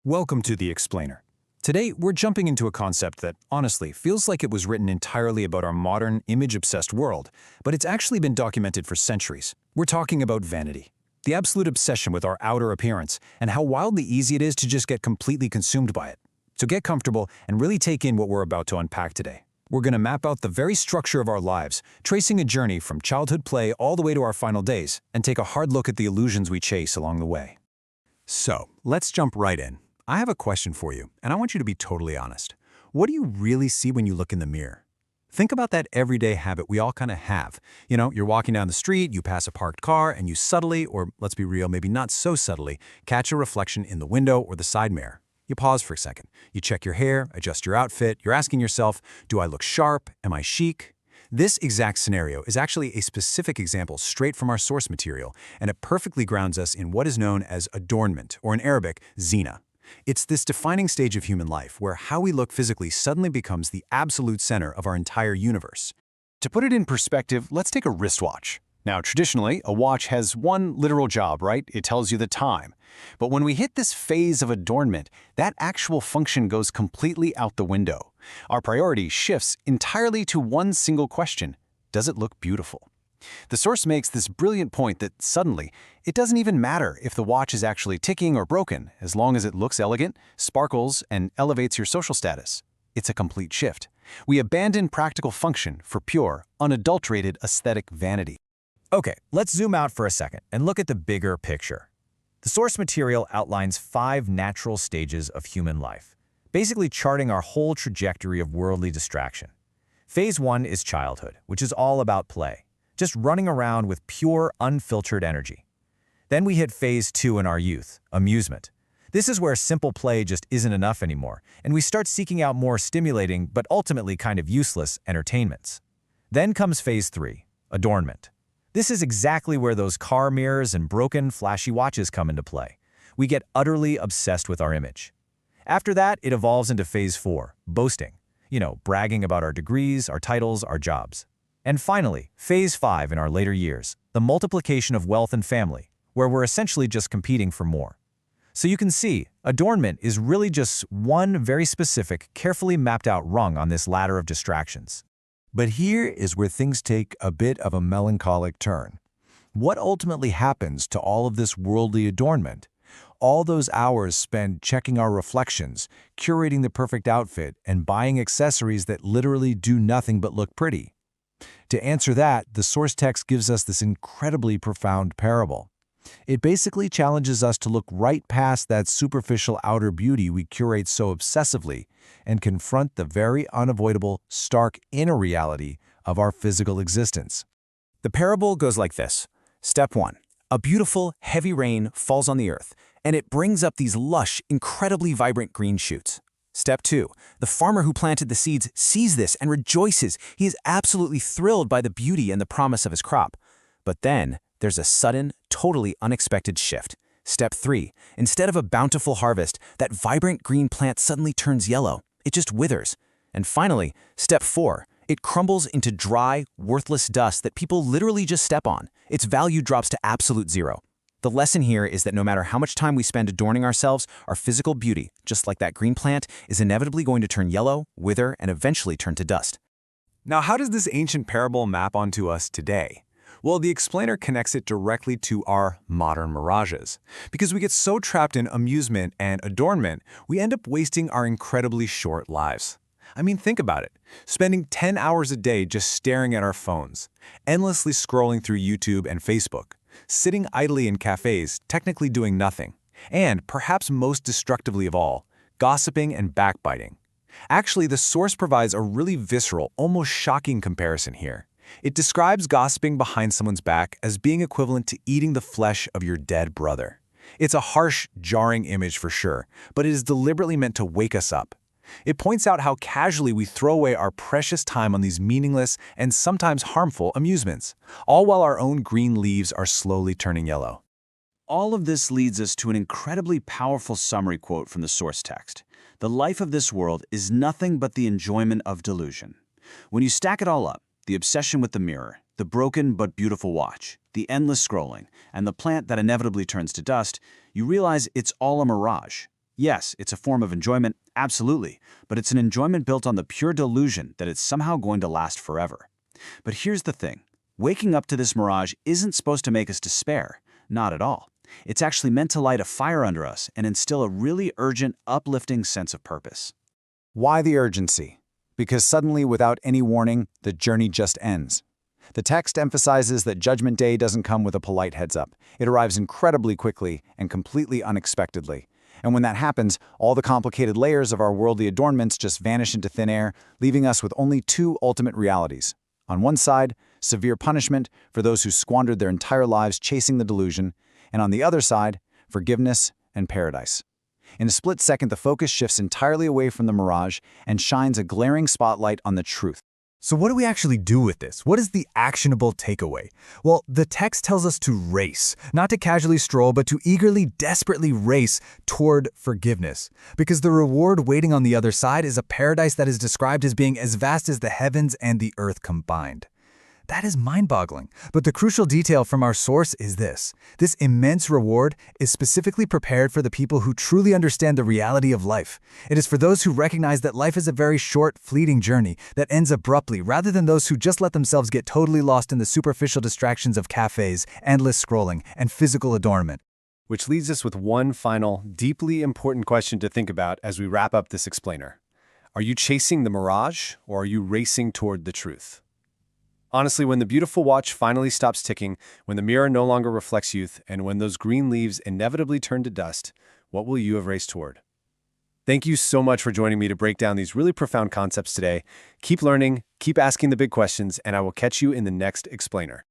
Welcome to The Explainer. Today, we're jumping into a concept that, honestly, feels like it was written entirely about our modern, image-obsessed world, but it's actually been documented for centuries. We're talking about vanity. The absolute obsession with our outer appearance, and how wildly easy it is to just get completely consumed by it. So get comfortable and really take in what we're about to unpack today. We're going to map out the very structure of our lives, tracing a journey from childhood play all the way to our final days, and take a hard look at the illusions we chase along the way. So, let's jump right in. I have a question for you, and I want you to be totally honest. What do you really see when you look in the mirror? Think about that everyday habit we all kind of have. You're walking down the street, you pass a parked car, and you subtly, or let's be real, maybe not so subtly, catch a reflection in the window or the side mirror. You pause for a second. You check your hair, adjust your outfit. You're asking yourself, do I look sharp? Am I chic? This exact scenario is actually a specific example straight from our source material, and it perfectly grounds us in what is known as adornment, or in Arabic, zina. It's this defining stage of human life where how we look physically suddenly becomes the absolute center of our entire universe. To put it in perspective, let's take a wristwatch. Now, traditionally, a watch has one literal job, right? It tells you the time. But when we hit this phase of adornment, that actual function goes completely out the window. Our priority shifts entirely to one single question: does it look beautiful? The source makes this brilliant point that suddenly, it doesn't even matter if the watch is actually ticking or broken, as long as it looks elegant, sparkles, and elevates your social status. It's a complete shift. We abandon practical function for pure, unadulterated aesthetic vanity. Okay, let's zoom out for a second and look at the bigger picture. The source material outlines 5 natural stages of human life, basically charting our whole trajectory of worldly distraction. Phase 1 is childhood, which is all about play, just running around with pure, unfiltered energy. Then we hit Phase 2 in our youth, amusement. This is where simple play just isn't enough anymore, and we start seeking out more stimulating but ultimately kind of useless entertainments. Then comes Phase 3, adornment. This is exactly where those car mirrors and broken, flashy watches come into play. We get utterly obsessed with our image. After that, it evolves into Phase 4, boasting. Bragging about our degrees, our titles, our jobs. And finally, Phase 5 in our later years, the multiplication of wealth and family, where we're essentially just competing for more. So you can see, adornment is really just one very specific, carefully mapped out rung on this ladder of distractions. But here is where things take a bit of a melancholic turn. What ultimately happens to all of this worldly adornment? All those hours spent checking our reflections, curating the perfect outfit, and buying accessories that literally do nothing but look pretty. To answer that, the source text gives us this incredibly profound parable. It basically challenges us to look right past that superficial outer beauty we curate so obsessively and confront the very unavoidable, stark inner reality of our physical existence. The parable goes like this. Step 1. A beautiful, heavy rain falls on the earth, and it brings up these lush, incredibly vibrant green shoots. Step 2. The farmer who planted the seeds sees this and rejoices. He is absolutely thrilled by the beauty and the promise of his crop. But then, there's a sudden, totally unexpected shift. Step 3. Instead of a bountiful harvest, that vibrant green plant suddenly turns yellow. It just withers. And finally, Step 4. It crumbles into dry, worthless dust that people literally just step on. Its value drops to absolute zero. The lesson here is that no matter how much time we spend adorning ourselves, our physical beauty, just like that green plant, is inevitably going to turn yellow, wither, and eventually turn to dust. Now, how does this ancient parable map onto us today? Well, the explainer connects it directly to our modern mirages. Because we get so trapped in amusement and adornment, we end up wasting our incredibly short lives. I mean, think about it. Spending 10 hours a day just staring at our phones, endlessly scrolling through YouTube and Facebook, sitting idly in cafes, technically doing nothing, and, perhaps most destructively of all, gossiping and backbiting. Actually, the source provides a really visceral, almost shocking comparison here. It describes gossiping behind someone's back as being equivalent to eating the flesh of your dead brother. It's a harsh, jarring image for sure, but it is deliberately meant to wake us up. It points out how casually we throw away our precious time on these meaningless and sometimes harmful amusements, all while our own green leaves are slowly turning yellow. All of this leads us to an incredibly powerful summary quote from the source text. The life of this world is nothing but the enjoyment of delusion. When you stack it all up, the obsession with the mirror, the broken but beautiful watch, the endless scrolling, and the plant that inevitably turns to dust, you realize it's all a mirage. Yes, it's a form of enjoyment, absolutely, but it's an enjoyment built on the pure delusion that it's somehow going to last forever. But here's the thing. Waking up to this mirage isn't supposed to make us despair. Not at all. It's actually meant to light a fire under us and instill a really urgent, uplifting sense of purpose. Why the urgency? Because suddenly, without any warning, the journey just ends. The text emphasizes that Judgment Day doesn't come with a polite heads-up. It arrives incredibly quickly and completely unexpectedly. And when that happens, all the complicated layers of our worldly adornments just vanish into thin air, leaving us with only two ultimate realities. On one side, severe punishment for those who squandered their entire lives chasing the delusion, and on the other side, forgiveness and paradise. In a split second, the focus shifts entirely away from the mirage and shines a glaring spotlight on the truth. So what do we actually do with this? What is the actionable takeaway? Well, the text tells us to race, not to casually stroll, but to eagerly, desperately race toward forgiveness. Because the reward waiting on the other side is a paradise that is described as being as vast as the heavens and the earth combined. That is mind-boggling. But the crucial detail from our source is this. This immense reward is specifically prepared for the people who truly understand the reality of life. It is for those who recognize that life is a very short, fleeting journey that ends abruptly, rather than those who just let themselves get totally lost in the superficial distractions of cafes, endless scrolling, and physical adornment. Which leads us with one final, deeply important question to think about as we wrap up this explainer. Are you chasing the mirage, or are you racing toward the truth? Honestly, when the beautiful watch finally stops ticking, when the mirror no longer reflects youth, and when those green leaves inevitably turn to dust, what will you have raced toward? Thank you so much for joining me to break down these really profound concepts today. Keep learning, keep asking the big questions, and I will catch you in the next explainer.